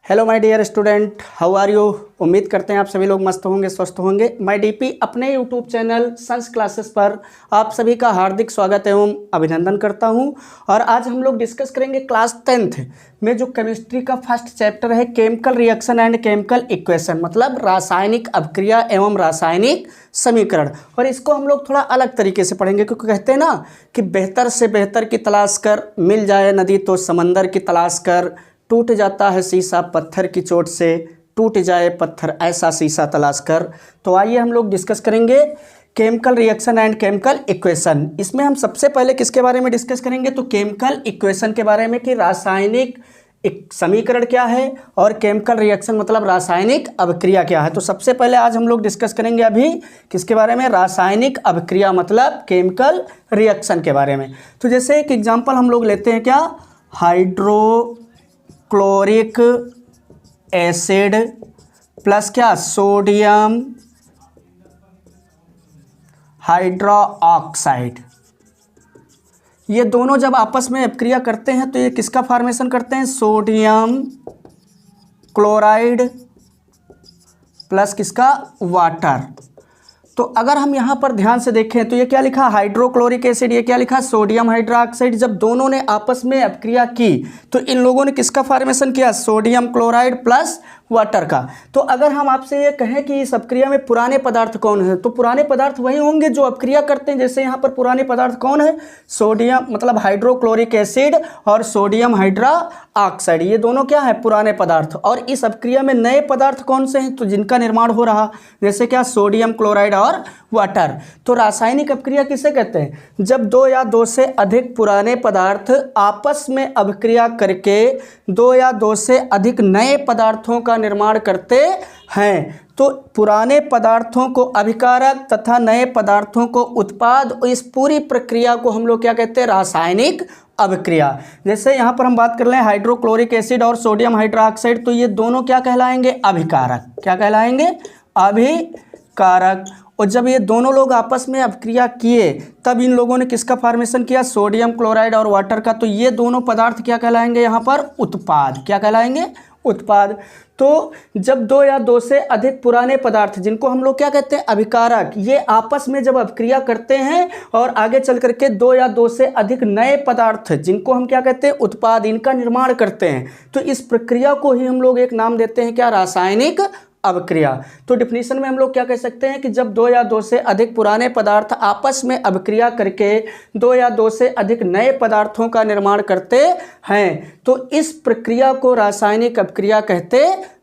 Hello my dear student, how are you. उम्मीद करते हैं आप सभी लोग मस्त होंगे, स्वस्थ होंगे। माय डीपी अपने यूट्यूब चैनल संस क्लासेस पर आप सभी का हार्दिक स्वागत एवं अभिनंदन करता हूं। और आज हम लोग डिस्कस करेंगे क्लास 10th में जो केमिस्ट्री का फर्स्ट चैप्टर है, chemical reaction and chemical equation, मतलब रासायनिक अभिक्रिया एवं रासायनिक समीकरण। और इसको हम लोग थोड़ा अलग तरीके से पढ़ेंगे, क्योंकि कहते हैं ना कि बेहतर से बेहतर की तलाश कर, मिल जाए नदी तो समंदर की तलाश कर, टूट जाता है शीशा पत्थर की चोट से, टूट जाए पत्थर ऐसा शीशा तलाश कर। तो आइए हम लोग डिस्कस करेंगे chemical reaction and chemical equation. इसमें हम सबसे पहले किसके बारे में डिस्कस करेंगे, तो केमिकल इक्वेशन के बारे में कि रासायनिक एक समीकरण क्या है और केमिकल रिएक्शन मतलब रासायनिक अभिक्रिया क्या है। तो सबसे पहले आज हम लोग डिस्कस करेंगे अभी किसके बारे में, रासायनिक अभिक्रिया मतलब केमिकल रिएक्शन के बारे में। तो जैसे एक एग्जांपल हम लोग लेते हैं, क्या, हाइड्रोक्लोरिक एसिड प्लस क्या, सोडियम हाइड्रोक्साइड। ये दोनों जब आपस में अभिक्रिया करते हैं तो ये किसका फॉर्मेशन करते हैं, सोडियम क्लोराइड प्लस किसका, वाटर। तो अगर हम यहाँ पर ध्यान से देखें तो ये क्या लिखा, हाइड्रोक्लोरिक एसिड, ये क्या लिखा, सोडियम हाइड्रोक्साइड। जब दोनों ने आपस में अभिक्रिया की तो इन लोगों ने किसका फॉर्मेशन किया, सोडियम क्लोराइड प्लस वाटर का। तो अगर हम आपसे ये कहें कि इस अभिक्रिया में पुराने पदार्थ कौन है, तो पुराने पदार्थ वही होंगे जो अभिक्रिया करते हैं। जैसे यहाँ पर पुराने पदार्थ कौन है, सोडियम मतलब हाइड्रोक्लोरिक एसिड और सोडियम हाइड्रोक्साइड, ये दोनों क्या है, पुराने पदार्थ। और इस अभिक्रिया में नए पदार्थ कौन से हैं, तो जिनका निर्माण हो रहा, जैसे क्या, सोडियम क्लोराइड और वाटर। तो रासायनिक अभिक्रिया किसे कहते हैं, जब दो या दो से अधिक पुराने पदार्थ आपस में अभिक्रिया करके दो या दो से अधिक नए पदार्थों का निर्माण करते हैं। तो पुराने पदार्थों को अभिकारक तथा नए पदार्थों को उत्पाद, इस पूरी प्रक्रिया को हम लोग क्या कहते हैं, रासायनिक अभिक्रिया। जैसे यहाँ पर हम बात कर लें हाइड्रोक्लोरिक एसिड और सोडियम हाइड्रोक्साइड, तो ये दोनों क्या कहलाएंगे, अभिकारक। क्या कहलाएंगे, अभिकारक। और जब ये दोनों लोग आपस में अभिक्रिया किए तब इन लोगों ने किसका फॉर्मेशन किया, सोडियम क्लोराइड और वाटर का। तो ये दोनों पदार्थ क्या कहलाएंगे, यहाँ पर उत्पाद। क्या कहलाएंगे, उत्पाद। तो जब दो या दो से अधिक पुराने पदार्थ, जिनको हम लोग क्या कहते हैं, अभिकारक, ये आपस में जब अभिक्रिया करते हैं और आगे चल करके दो या दो से अधिक नए पदार्थ, जिनको हम क्या कहते हैं, उत्पाद, इनका निर्माण करते हैं, तो इस प्रक्रिया को ही हम लोग एक नाम देते हैं, क्या, रासायनिक अभिक्रिया। तो डिफिनीशन में हम लोग क्या कह सकते हैं कि जब दो या दो से अधिक पुराने पदार्थ आपस में अभिक्रिया करके दो या दो से अधिक नए पदार्थों का निर्माण करते हैं तो इस प्रक्रिया को रासायनिक अभिक्रिया कहते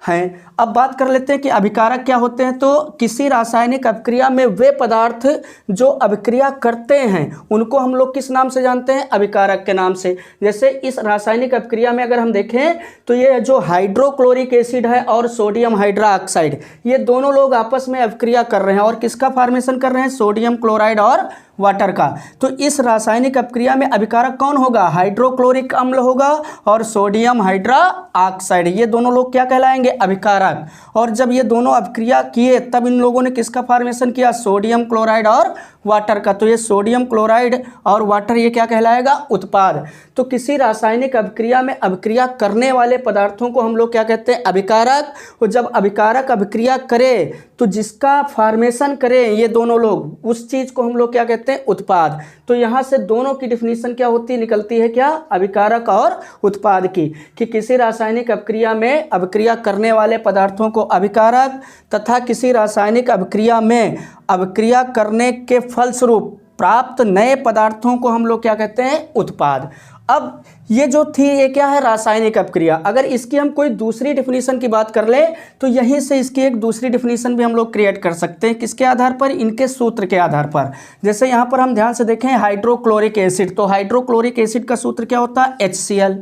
हैं। अब बात कर लेते हैं कि अभिकारक क्या होते हैं। तो किसी रासायनिक अभिक्रिया में वे पदार्थ जो अभिक्रिया करते हैं उनको हम लोग किस नाम से जानते हैं, अभिकारक के नाम से। जैसे इस रासायनिक अभिक्रिया में अगर हम देखें तो ये जो हाइड्रोक्लोरिक एसिड है और सोडियम हाइड्रोक्साइड, ये दोनों लोग आपस में अभिक्रिया कर रहे हैं और किसका फॉर्मेशन कर रहे हैं, सोडियम क्लोराइड और वाटर का। तो इस रासायनिक अभिक्रिया में अभिकारक कौन होगा, हाइड्रोक्लोरिक अम्ल होगा और सोडियम हाइड्रोक्साइड, ये दोनों लोग क्या कहलाएंगे, अभिकारक। और जब ये दोनों अभिक्रिया किए तब इन लोगों ने किसका फॉर्मेशन किया, सोडियम क्लोराइड और वाटर का। तो ये सोडियम क्लोराइड और वाटर ये क्या कहलाएगा, उत्पाद। तो किसी रासायनिक अभिक्रिया में अभिक्रिया करने वाले पदार्थों को हम लोग क्या कहते हैं, अभिकारक। और जब अभिकारक अभिक्रिया करे तो जिसका फॉर्मेशन करें ये दोनों लोग, उस चीज को हम लोग क्या कहते हैं, उत्पाद। तो यहाँ से दोनों की डिफिनीशन क्या होती निकलती है, क्या, अभिकारक और उत्पाद की, कि किसी रासायनिक अभिक्रिया में अभिक्रिया करने वाले पदार्थों को अभिकारक तथा किसी रासायनिक अभिक्रिया में अभिक्रिया करने के फलस्वरूप प्राप्त नए पदार्थों को हम लोग क्या कहते हैं, उत्पाद। अब ये जो थी ये क्या है, रासायनिक अभिक्रिया। अगर इसकी हम कोई दूसरी डिफिनीशन की बात कर लें तो यहीं से इसकी एक दूसरी डिफिनीशन भी हम लोग क्रिएट कर सकते हैं। किसके आधार पर, इनके सूत्र के आधार पर। जैसे यहाँ पर हम ध्यान से देखें हाइड्रोक्लोरिक एसिड, तो हाइड्रोक्लोरिक एसिड का सूत्र क्या होता है, HCl।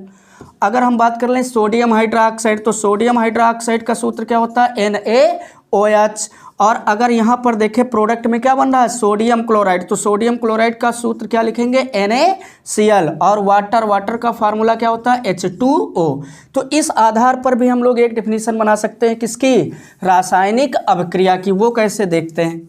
अगर हम बात कर लें सोडियम हाइड्रोक्साइड, तो सोडियम हाइड्रोक्साइड का सूत्र क्या होता है, NaOH। और अगर यहाँ पर देखें प्रोडक्ट में क्या बन रहा है, सोडियम क्लोराइड, तो सोडियम क्लोराइड का सूत्र क्या लिखेंगे, NaCl। और वाटर का फार्मूला क्या होता है, H2O। तो इस आधार पर भी हम लोग एक डिफिनीशन बना सकते हैं किसकी, रासायनिक अभिक्रिया की। वो कैसे देखते हैं,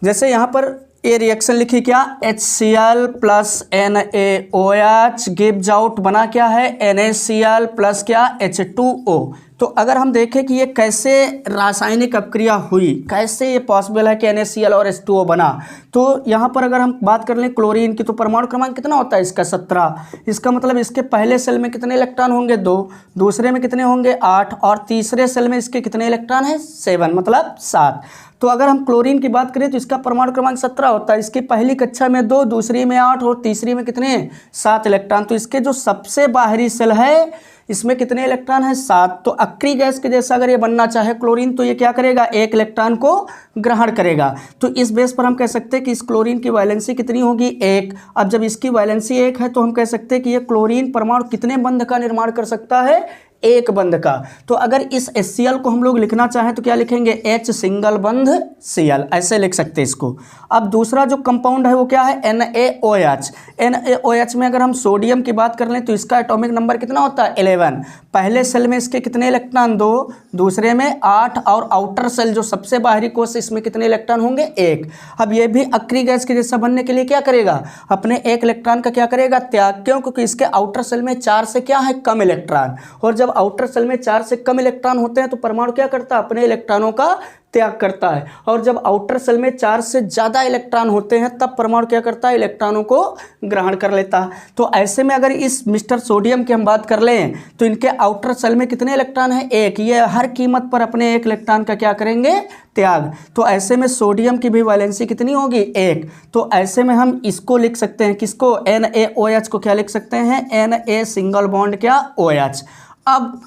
जैसे यहाँ पर ये रिएक्शन लिखी क्या, HCl plus NaOH gives out बना क्या है, NaCl प्लस क्या, H2O। तो अगर हम देखें कि ये कैसे रासायनिक अपक्रिया हुई, कैसे ये पॉसिबल है कि NaCl और H2O बना, तो यहाँ पर अगर हम बात कर लें क्लोरीन की, तो परमाणु क्रमांक कितना होता है इसका, 17। इसका मतलब इसके पहले सेल में कितने इलेक्ट्रॉन होंगे, 2, दूसरे में कितने होंगे, 8, और तीसरे सेल में इसके कितने इलेक्ट्रॉन हैं, 7, मतलब 7। तो अगर हम क्लोरीन की बात करें तो इसका परमाणु क्रमांक 17 होता है, इसकी पहली कक्षा में 2, दूसरी में 8 और तीसरी में कितने, 7 इलेक्ट्रॉन। तो इसके जो सबसे बाहरी सेल है इसमें कितने इलेक्ट्रॉन हैं, 7। तो अक्री गैस के जैसा अगर ये बनना चाहे क्लोरीन, तो ये क्या करेगा, 1 इलेक्ट्रॉन को ग्रहण करेगा। तो इस बेस पर हम कह सकते हैं कि इस क्लोरीन की वैलेंसी कितनी होगी, 1। अब जब इसकी वैलेंसी 1 है तो हम कह सकते हैं कि ये क्लोरीन परमाणु कितने बंध का निर्माण कर सकता है, 1 बंध का। तो अगर इस HCl को हम लोग लिखना चाहें तो क्या लिखेंगे, H सिंगल बंध Cl, ऐसे लिख सकते हैं इसको। अब दूसरा जो कंपाउंड है वो क्या है, NaOH। NaOH में अगर हम सोडियम की बात कर लें तो इसका एटॉमिक नंबर कितना होता है, 11। पहले सेल में इसके कितने इलेक्ट्रॉन, 2, दूसरे में 8, और आउटर सेल जो सबसे बाहरी कोश इसमें कितने इलेक्ट्रॉन होंगे, 1। अब ये भी अक्री गैस के जैसा बनने के लिए क्या करेगा, अपने 1 इलेक्ट्रॉन का क्या करेगा, त्याग। क्यों, क्योंकि इसके आउटर सेल में 4 से क्या है, कम इलेक्ट्रॉन, और जब आउटर सेल में 4 से कम इलेक्ट्रॉन होते हैं तो परमाणु क्या करता है, अपने इलेक्ट्रॉनों का त्याग करता है। और जब आउटर सेल में 4 से ज़्यादा इलेक्ट्रॉन होते हैं तब परमाणु क्या करता है, इलेक्ट्रॉनों को ग्रहण कर लेता है। तो ऐसे में अगर इस मिस्टर सोडियम की हम बात कर लें तो इनके आउटर सेल में कितने इलेक्ट्रॉन हैं, 1। ये हर कीमत पर अपने 1 इलेक्ट्रॉन का क्या करेंगे, त्याग। तो ऐसे में सोडियम की भी वैलेंसी कितनी होगी, 1। तो ऐसे में हम इसको लिख सकते हैं, किसको, NaOH को क्या लिख सकते हैं, Na सिंगल बॉन्ड क्या, OH। अब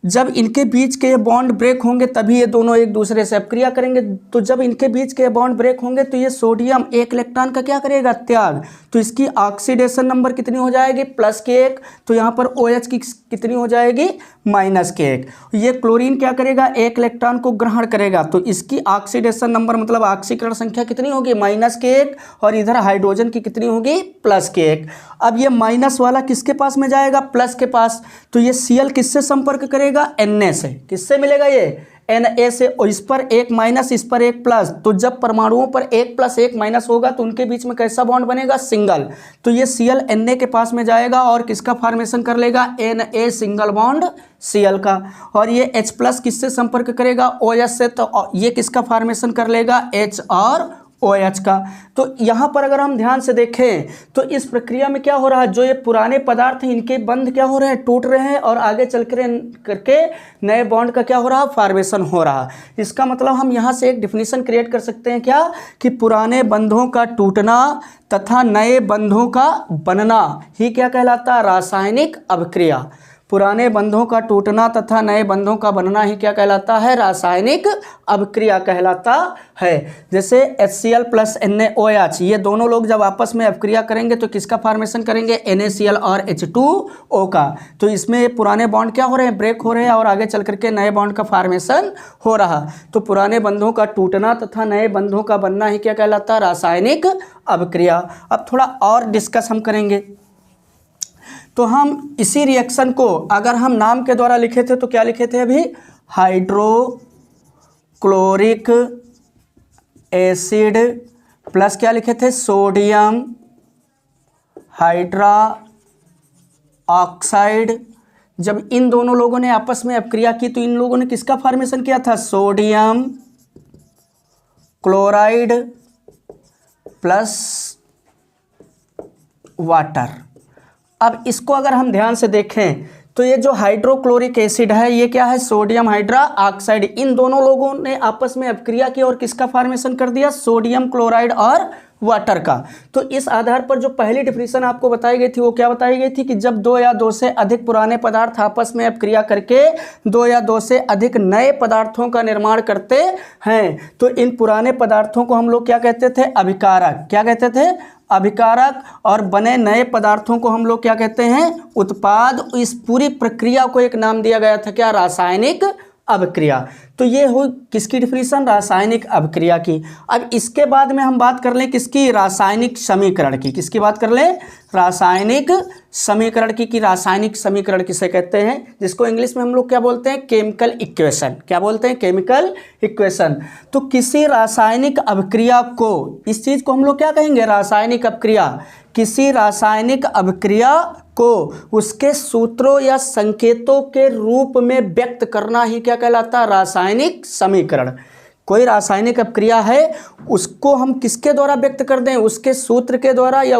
जब इनके बीच के ये बॉन्ड ब्रेक होंगे तभी ये दोनों एक दूसरे से अपक्रिया करेंगे। तो जब इनके बीच के बॉन्ड ब्रेक होंगे तो ये सोडियम 1 इलेक्ट्रॉन का क्या करेगा, त्याग। तो इसकी ऑक्सीडेशन नंबर कितनी हो जाएगी, +1। तो यहाँ पर OH की कितनी हो जाएगी, -1। ये क्लोरीन क्या करेगा, 1 इलेक्ट्रॉन को ग्रहण करेगा, तो इसकी ऑक्सीडेशन नंबर मतलब ऑक्सीकरण संख्या कितनी होगी, -1। और इधर हाइड्रोजन की कितनी होगी, +1। अब ये माइनस वाला किसके पास में जाएगा, प्लस के पास। तो ये Cl किससे संपर्क करेगा, Na से। किससे मिलेगा ये, Na से। और इस पर 1 माइनस, इस पर 1 प्लस। तो जब परमाणुओं पर 1 + 1 माइनस होगा तो उनके बीच में कैसा बॉन्ड बनेगा, सिंगल। तो ये Cl Na के पास में जाएगा और किसका फॉर्मेशन कर लेगा, Na सिंगल बॉन्ड Cl का। और ये H+ किससे संपर्क करेगा, OH से। तो ये किसका फॉर्मेशन कर लेगा, H और OH का। तो यहाँ पर अगर हम ध्यान से देखें तो इस प्रक्रिया में क्या हो रहा है, जो ये पुराने पदार्थ हैं इनके बंध क्या हो रहे हैं, टूट रहे हैं, और आगे चल करके नए बॉन्ड का क्या हो रहा है, फॉर्मेशन हो रहा। इसका मतलब हम यहाँ से एक डिफिनीशन क्रिएट कर सकते हैं क्या, कि पुराने बंधों का टूटना तथा नए बंधों का बनना ही क्या कहलाता है, रासायनिक अभिक्रिया। पुराने बंधों का टूटना तथा नए बंधों का बनना ही क्या कहलाता है, रासायनिक अभिक्रिया कहलाता है। जैसे HCl + NaOH, ये दोनों लोग जब आपस में अभिक्रिया करेंगे तो किसका फॉर्मेशन करेंगे, NaCl और H2O का। तो इसमें पुराने बॉन्ड क्या हो रहे हैं, ब्रेक हो रहे हैं, और आगे चल करके नए बॉन्ड का फॉर्मेशन हो रहा। तो पुराने बंधों का टूटना तथा नए बंधों का बनना ही क्या कहलाता है, रासायनिक अभिक्रिया। अब थोड़ा और डिस्कस हम करेंगे। तो हम इसी रिएक्शन को अगर हम नाम के द्वारा लिखे थे तो क्या लिखे थे अभी, हाइड्रोक्लोरिक एसिड प्लस क्या लिखे थे, सोडियम हाइड्रा ऑक्साइड। जब इन दोनों लोगों ने आपस में अपक्रिया की तो इन लोगों ने किसका फॉर्मेशन किया था, सोडियम क्लोराइड प्लस वाटर। अब इसको अगर हम ध्यान से देखें तो ये जो हाइड्रोक्लोरिक एसिड है ये क्या है, सोडियम हाइड्रा ऑक्साइड। इन दोनों लोगों ने आपस में अपक्रिया की और किसका फॉर्मेशन कर दिया, सोडियम क्लोराइड और वाटर का। तो इस आधार पर जो पहली डिफिनीशन आपको बताई गई थी वो क्या बताई गई थी, कि जब 2 या 2 से अधिक पुराने पदार्थ आपस में अपक्रिया करके 2 या 2 से अधिक नए पदार्थों का निर्माण करते हैं तो इन पुराने पदार्थों को हम लोग क्या कहते थे, अभिकारक। क्या कहते थे, अभिकारक। और बने नए पदार्थों को हम लोग क्या कहते हैं, उत्पाद। इस पूरी प्रक्रिया को एक नाम दिया गया था क्या, रासायनिक अभिक्रिया। तो ये हो किसकी डिफिनीशन, रासायनिक अभिक्रिया की। अब इसके बाद में हम बात कर लें किसकी, रासायनिक समीकरण की। किसकी बात कर लें, रासायनिक समीकरण की। कि रासायनिक समीकरण किसे कहते हैं, जिसको इंग्लिश में हम लोग क्या बोलते हैं, केमिकल इक्वेशन। क्या बोलते हैं, केमिकल इक्वेशन। तो किसी रासायनिक अभिक्रिया को, इस चीज को हम लोग क्या कहेंगे, रासायनिक अभिक्रिया। किसी रासायनिक अभिक्रिया को उसके सूत्रों या संकेतों के रूप में व्यक्त करना ही क्या कहलाता है, रासायनिक समीकरण। कोई रासायनिक अभिक्रिया है, उसको हम किसके द्वारा व्यक्त कर दें, उसके सूत्र के द्वारा या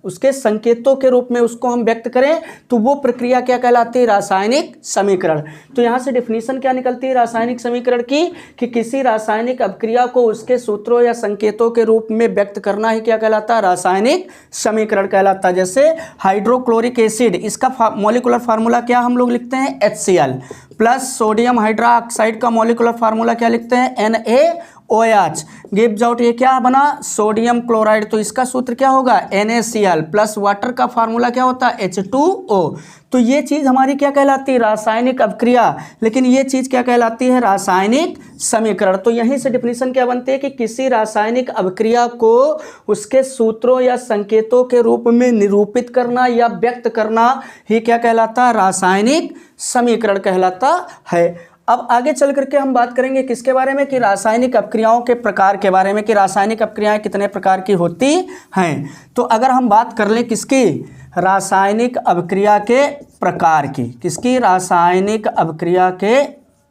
उसके संकेतों के रूप में उसको हम व्यक्त करें, तो वो प्रक्रिया क्या कहलाती है, रासायनिक समीकरण। तो यहाँ से डिफिनीशन क्या निकलती है रासायनिक समीकरण की, कि किसी रासायनिक अभिक्रिया को उसके सूत्रों या संकेतों के रूप में व्यक्त करना ही क्या कहलाता है, रासायनिक समीकरण कहलाता है। जैसे हाइड्रोक्लोरिक एसिड, इसका मॉलिक्यूलर फार्मूला क्या हम लोग लिखते हैं, HCl, प्लस सोडियम हाइड्रोक्साइड का मॉलिक्यूलर फार्मूला क्या लिखते हैं, NaOH। गिव्स आउट, ये क्या बना, सोडियम क्लोराइड। तो इसका सूत्र क्या होगा, NaCl, प्लस वाटर का फार्मूला क्या होता है, H2O। तो ये चीज़ हमारी क्या कहलाती है, रासायनिक अभिक्रिया। लेकिन ये चीज़ क्या कहलाती है, रासायनिक समीकरण। तो यहीं से डिफिनीशन क्या बनती है कि किसी रासायनिक अभिक्रिया को उसके सूत्रों या संकेतों के रूप में निरूपित करना या व्यक्त करना ही क्या कहलाता है, रासायनिक समीकरण कहलाता है। अब आगे चल करके हम बात करेंगे किसके बारे में, कि रासायनिक अभिक्रियाओं के प्रकार के बारे में, कि रासायनिक अभिक्रियाएं कितने प्रकार की होती हैं। तो अगर हम बात कर लें किसकी, रासायनिक अभिक्रिया के प्रकार की, किसकी, रासायनिक अभिक्रिया के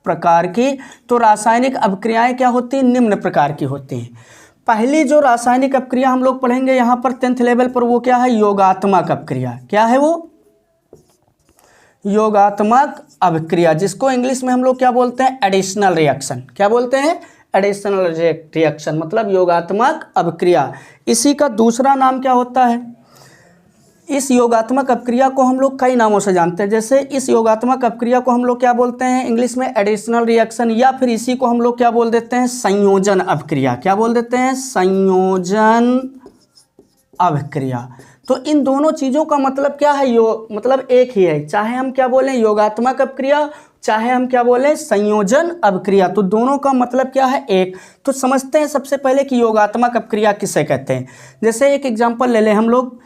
प्रकार की। तो रासायनिक अभिक्रियाएं क्या होती हैं, निम्न प्रकार की होती हैं। पहली जो रासायनिक अभिक्रिया हम लोग पढ़ेंगे यहाँ पर 10th लेवल पर, वो क्या है, योगात्मक अभिक्रिया। क्या है वो, योगात्मक अभिक्रिया, जिसको इंग्लिश में हम लोग क्या बोलते हैं, एडिशनल रिएक्शन। क्या बोलते हैं, एडिशनल रिएक्शन, मतलब योगात्मक अभिक्रिया। इसी का दूसरा नाम क्या होता है, इस योगात्मक अभिक्रिया को हम लोग कई नामों से जानते हैं। जैसे इस योगात्मक अभिक्रिया को हम लोग क्या बोलते हैं इंग्लिश में, एडिशनल रिएक्शन, या फिर इसी को हम लोग क्या बोल देते हैं, संयोजन अभिक्रिया। क्या बोल देते हैं, संयोजन अभिक्रिया। तो इन दोनों चीज़ों का मतलब क्या है, मतलब एक ही है, चाहे हम क्या बोलें योगात्मक अभिक्रिया, चाहे हम क्या बोलें संयोजन अभिक्रिया, तो दोनों का मतलब क्या है, एक। तो समझते हैं सबसे पहले कि योगात्मक अभिक्रिया किसे कहते हैं। जैसे एक एग्जांपल ले लें हम लोग।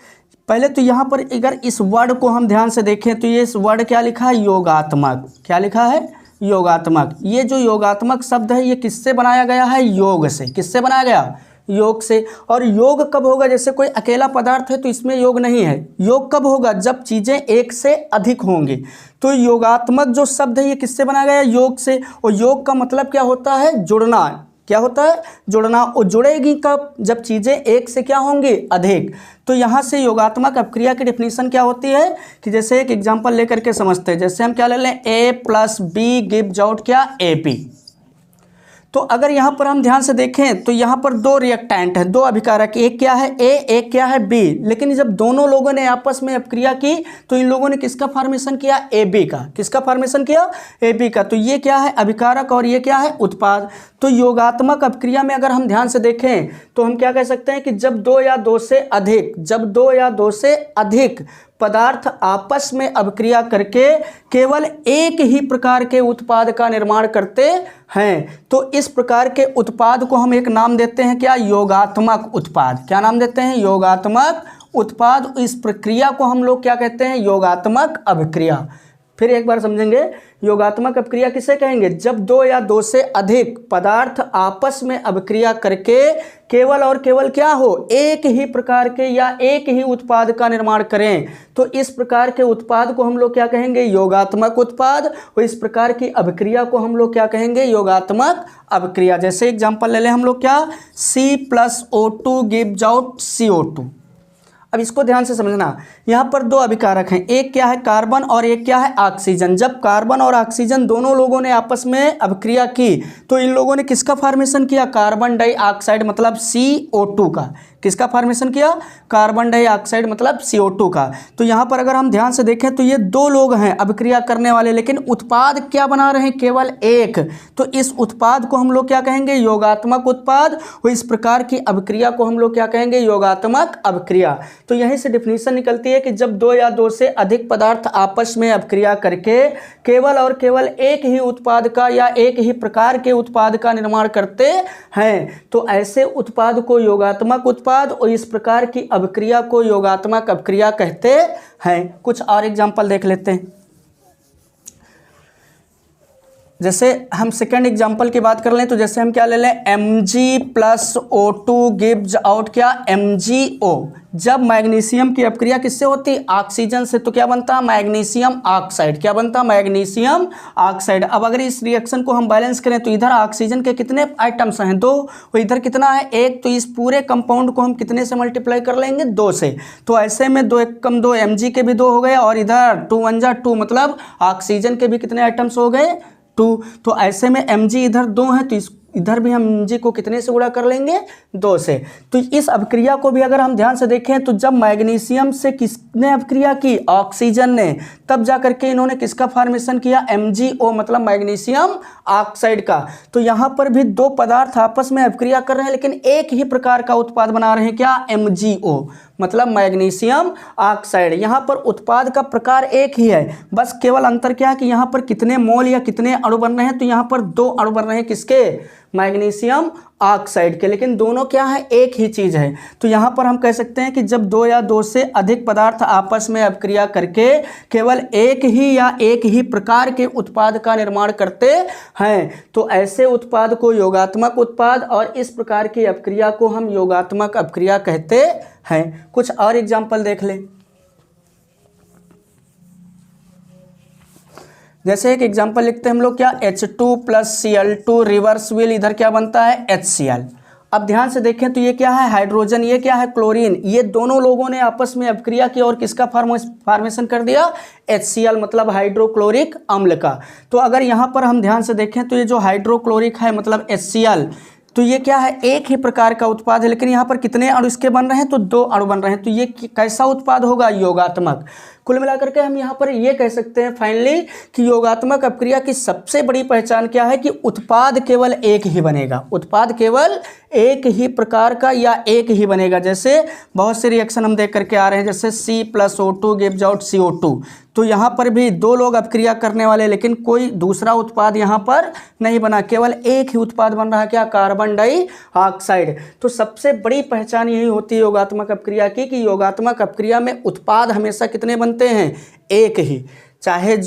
पहले तो यहाँ पर अगर इस वर्ड को हम ध्यान से देखें तो ये इस वर्ड क्या लिखा है, योगात्मक। क्या लिखा है, योगात्मक। ये जो योगात्मक शब्द है ये किससे बनाया गया है, योग से। किससे बनाया गया, योग से। और योग कब होगा, जैसे कोई अकेला पदार्थ है तो इसमें योग नहीं है। योग कब होगा, जब चीज़ें एक से अधिक होंगी। तो योगात्मक जो शब्द है ये किससे बनाया गया, योग से। और योग का मतलब क्या होता है, जुड़ना। क्या होता है, जुड़ना। और जुड़ेगी कब, जब चीज़ें एक से क्या होंगी, अधिक। तो यहाँ से योगात्मक अभिक्रिया की डेफिनेशन क्या होती है, कि जैसे एक एग्जांपल लेकर के समझते हैं। जैसे हम क्या ले लें, A+B गिव्स आउट क्या, AB। तो अगर यहाँ पर हम ध्यान से देखें तो यहाँ पर दो रिएक्टेंट हैं, दो अभिकारक, एक क्या है A, एक क्या है B। लेकिन जब दोनों लोगों ने आपस में अभिक्रिया की तो इन लोगों ने किसका फॉर्मेशन किया, AB का। किसका फॉर्मेशन किया, AB का। तो ये क्या है, अभिकारक, और ये क्या है, उत्पाद। तो योगात्मक अभिक्रिया में अगर हम ध्यान से देखें तो हम क्या कह सकते हैं कि जब दो या दो से अधिक पदार्थ आपस में अभिक्रिया करके केवल एक ही प्रकार के उत्पाद का निर्माण करते हैं, तो इस प्रकार के उत्पाद को हम एक नाम देते हैं क्या, योगात्मक उत्पाद। क्या नाम देते हैं, योगात्मक उत्पाद। इस प्रक्रिया को हम लोग क्या कहते हैं, योगात्मक अभिक्रिया। फिर एक बार समझेंगे, योगात्मक अभिक्रिया किसे कहेंगे, जब दो या दो से अधिक पदार्थ आपस में अभिक्रिया करके केवल और केवल क्या हो, एक ही प्रकार के या एक ही उत्पाद का निर्माण करें। तो इस प्रकार के उत्पाद को हम लोग क्या कहेंगे, योगात्मक उत्पाद। और इस प्रकार की अभिक्रिया को हम लोग क्या कहेंगे, योगात्मक अभिक्रिया। जैसे एग्जांपल ले लें हम लोग क्या, C+O2 गिव्स आउट CO2। अब इसको ध्यान से समझना, यहाँ पर दो अभिकारक हैं, एक क्या है कार्बन और एक क्या है ऑक्सीजन। जब कार्बन और ऑक्सीजन दोनों लोगों ने आपस में अभिक्रिया की तो इन लोगों ने किसका फॉर्मेशन किया, कार्बन डाइऑक्साइड, मतलब CO2 का। किसका फॉर्मेशन किया? कार्बन डाइऑक्साइड मतलब CO2 का। तो यहाँ पर अगर हम ध्यान से देखें तो ये दो लोग हैं अभिक्रिया करने वाले, लेकिन उत्पाद क्या बना रहे हैं? केवल एक। तो इस उत्पाद को हम लोग क्या कहेंगे? योगात्मक उत्पाद। और इस प्रकार की अभिक्रिया को हम लोग क्या कहेंगे? योगात्मक अभिक्रिया। तो यहीं से डिफिनीशन निकलती है कि जब दो या दो से अधिक पदार्थ आपस में अभिक्रिया करके केवल और केवल एक ही उत्पाद का या एक ही प्रकार के उत्पाद का निर्माण करते हैं, तो ऐसे उत्पाद को योगात्मक उत्पाद और इस प्रकार की अभिक्रिया को योगात्मक अभिक्रिया कहते हैं। कुछ और एग्जांपल देख लेते हैं। जैसे हम सेकंड एग्जांपल की बात कर लें तो जैसे हम क्या ले लें? Mg+O2 गिव्स आउट क्या? MgO। जब मैग्नीशियम की अपक्रिया किससे होती? ऑक्सीजन से। तो क्या बनता? Magnesium oxide. क्या बनता? Magnesium oxide. अब अगर इस रिएक्शन को हम बैलेंस करें तो इधर ऑक्सीजन के कितने आइटम्स हैं? 2। और इधर कितना है? 1। तो इस पूरे कंपाउंड को हम कितने से मल्टीप्लाई कर लेंगे? 2 से। तो ऐसे में 2 1 कम 2, Mg के भी 2 हो गए और इधर 2 1 जा 2, मतलब ऑक्सीजन के भी कितने आइटम्स हो गए? 2। तो ऐसे में Mg इधर 2 है तो इधर भी हम Mg को कितने से गुणा कर लेंगे? 2 से। तो इस अभिक्रिया को भी अगर हम ध्यान से देखें तो जब मैग्नीशियम से किसने अभिक्रिया की? ऑक्सीजन ने। तब जा करके इन्होंने किसका फॉर्मेशन किया? MgO मतलब मैग्नीशियम ऑक्साइड का। तो यहाँ पर भी दो पदार्थ आपस में अभिक्रिया कर रहे हैं लेकिन एक ही प्रकार का उत्पाद बना रहे हैं। क्या? MgO मतलब मैग्नीशियम ऑक्साइड। यहाँ पर उत्पाद का प्रकार एक ही है, बस केवल अंतर क्या है कि यहाँ पर कितने मोल या कितने अणु बन रहे हैं? तो यहाँ पर 2 अणु बन रहे हैं। किसके? मैग्नीशियम ऑक्साइड के। लेकिन दोनों क्या है? एक ही चीज है। तो यहाँ पर हम कह सकते हैं कि जब 2 या 2 से अधिक पदार्थ आपस में अभिक्रिया करके केवल एक ही या एक ही प्रकार के उत्पाद का निर्माण करते हैं, तो ऐसे उत्पाद को योगात्मक उत्पाद और इस प्रकार की अभिक्रिया को हम योगात्मक अभिक्रिया कहते हैं। कुछ और एग्जाम्पल देख लें। जैसे एक एग्जाम्पल लिखते हैं हम लोग क्या? H2+Cl2 रिवर्स विल इधर क्या बनता है? HCl। अब ध्यान से देखें तो ये क्या है? हाइड्रोजन। ये क्या है? क्लोरीन। ये दोनों लोगों ने आपस में अभिक्रिया की और किसका फॉर्मेशन कर दिया? HCl मतलब हाइड्रोक्लोरिक अम्ल का। तो अगर यहाँ पर हम ध्यान से देखें तो ये जो हाइड्रोक्लोरिक है मतलब HCl, तो ये क्या है? एक ही प्रकार का उत्पाद है, लेकिन यहाँ पर कितने अणु इसके बन रहे हैं? तो 2 अणु बन रहे हैं। तो ये कैसा उत्पाद होगा? योगात्मक। कुल मिलाकर के हम यहाँ पर ये कह सकते हैं फाइनली कि योगात्मक अभिक्रिया की सबसे बड़ी पहचान क्या है? कि उत्पाद केवल एक ही बनेगा। उत्पाद केवल एक ही प्रकार का या एक ही बनेगा। जैसे बहुत से रिएक्शन हम देख करके आ रहे हैं, जैसे C+O2 गिव्स आउट CO2। तो यहाँ पर भी 2 लोग अभिक्रिया करने वाले, लेकिन कोई दूसरा उत्पाद यहाँ पर नहीं बना, केवल एक ही उत्पाद बन रहा है। क्या? Carbon dioxide. तो सबसे बड़ी पहचान यही होती है योगात्मक अभिक्रिया की कि योगात्मक अभिक्रिया में उत्पाद हमेशा कितने बनते हैं? एक ही। चाहे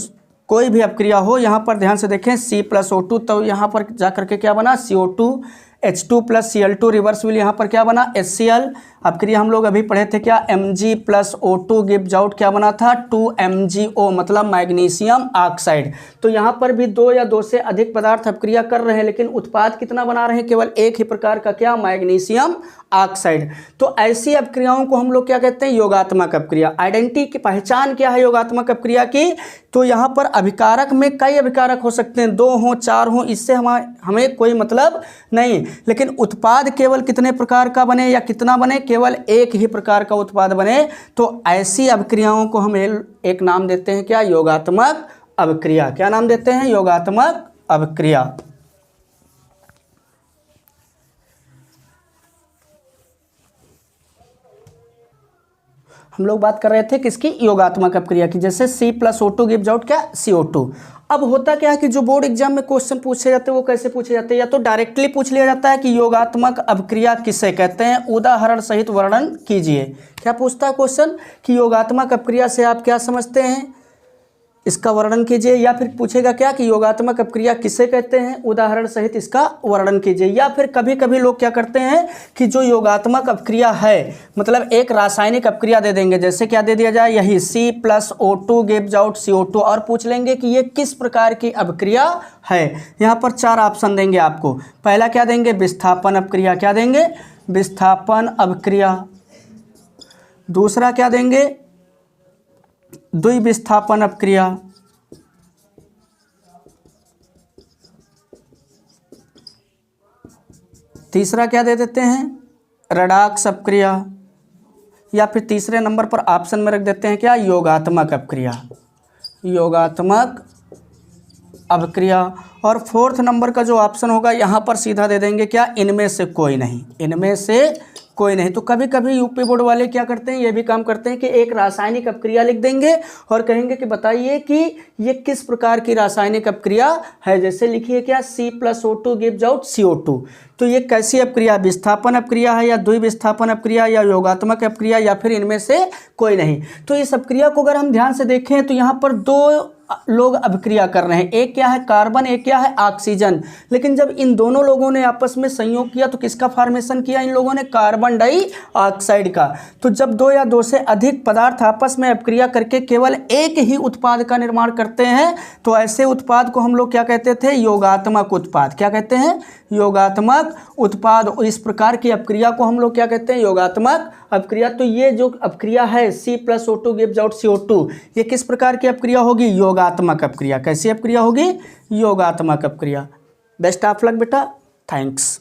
कोई भी अभिक्रिया हो। यहाँ पर ध्यान से देखें C+O2, तो यहाँ पर जाकर के क्या बना? CO2। H2+Cl2 रिवर्स विल यहाँ पर क्या बना? HCl। अभिक्रिया हम लोग अभी पढ़े थे क्या? Mg+O2 गिव्स आउट क्या बना था? 2MgO मतलब मैग्नीशियम ऑक्साइड। तो यहाँ पर भी 2 या 2 से अधिक पदार्थ अभिक्रिया कर रहे हैं, लेकिन उत्पाद कितना बना रहे हैं? केवल एक ही प्रकार का। क्या? Magnesium oxide. तो ऐसी अभिक्रियाओं को हम लोग क्या कहते हैं? योगात्मक अभिक्रिया। आइडेंटिटी की पहचान क्या है योगात्मक अभिक्रिया की? तो यहाँ पर अभिकारक में कई अभिकारक हो सकते हैं, 2 हों 4 हों, इससे हमें कोई मतलब नहीं, लेकिन उत्पाद केवल कितने प्रकार का बने या कितना बने? केवल एक ही प्रकार का उत्पाद बने। तो ऐसी अभिक्रियाओं को हम एक नाम देते हैं क्या? योगात्मक अभिक्रिया। क्या नाम देते हैं? योगात्मक अभिक्रिया। हम लोग बात कर रहे थे किसकी? योगात्मक अभिक्रिया की। जैसे C+O2 गिव्स आउट क्या? CO2। अब होता क्या है कि जो बोर्ड एग्जाम में क्वेश्चन पूछे जाते हैं वो कैसे पूछे जाते हैं? या तो डायरेक्टली पूछ लिया जाता है कि योगात्मक अभिक्रिया किसे कहते हैं, उदाहरण सहित वर्णन कीजिए। क्या पूछता है क्वेश्चन? कि योगात्मक अभिक्रिया से आप क्या समझते हैं, इसका वर्णन कीजिए। या फिर पूछेगा क्या कि योगात्मक अभिक्रिया किसे कहते हैं, उदाहरण सहित इसका वर्णन कीजिए। या फिर कभी कभी लोग क्या करते हैं कि जो योगात्मक अभिक्रिया है मतलब एक रासायनिक अभिक्रिया दे देंगे। जैसे क्या दे दिया जाए? यही C+O2 गिव्स आउट CO2, और पूछ लेंगे कि ये किस प्रकार की अभिक्रिया है। यहाँ पर 4 ऑप्शन देंगे आपको। पहला क्या देंगे? विस्थापन अभिक्रिया। क्या देंगे? विस्थापन अभिक्रिया। दूसरा क्या देंगे? द्विविस्थापन अभिक्रिया। तीसरा क्या दे देते हैं? रडाक्स अपक्रिया, या फिर तीसरे नंबर पर ऑप्शन में रख देते हैं क्या, योगात्मक अपक्रिया, योगात्मक अपक्रिया। और फोर्थ नंबर का जो ऑप्शन होगा यहाँ पर सीधा दे देंगे क्या, इनमें से कोई नहीं, इनमें से कोई नहीं। तो कभी कभी यूपी बोर्ड वाले क्या करते हैं, ये भी काम करते हैं कि एक रासायनिक अपक्रिया लिख देंगे और कहेंगे कि बताइए कि ये किस प्रकार की रासायनिक अपक्रिया है। जैसे लिखिए क्या, C+O2 गिव्स आउट CO2। तो ये कैसी अपक्रिया, विस्थापन अपक्रिया है या द्विविस्थापन अपक्रिया या योगात्मक अपक्रिया या फिर इनमें से कोई नहीं। तो इस अपक्रिया को अगर हम ध्यान से देखें तो यहाँ पर दो लोग अभिक्रिया कर रहे हैं, एक क्या है कार्बन, एक क्या है ऑक्सीजन। लेकिन जब इन दोनों लोगों ने आपस में संयोग किया तो किसका फॉर्मेशन किया इन लोगों ने, कार्बन डाइऑक्साइड का। तो जब दो या दो से अधिक पदार्थ आपस में अभिक्रिया करके केवल एक ही उत्पाद का निर्माण करते हैं तो ऐसे उत्पाद को हम लोग क्या कहते थे, योगात्मक उत्पाद। क्या कहते हैं, योगात्मक उत्पाद। इस प्रकार की अपक्रिया को हम लोग क्या कहते हैं, योगात्मक अपक्रिया। तो ये जो अपक्रिया है C+O2 गिव्स आउट CO2, ये किस प्रकार की अपक्रिया होगी, योगात्मक अपक्रिया। कैसी अपक्रिया होगी, योगात्मक अपक्रिया। बेस्ट ऑफ लक बेटा, थैंक्स।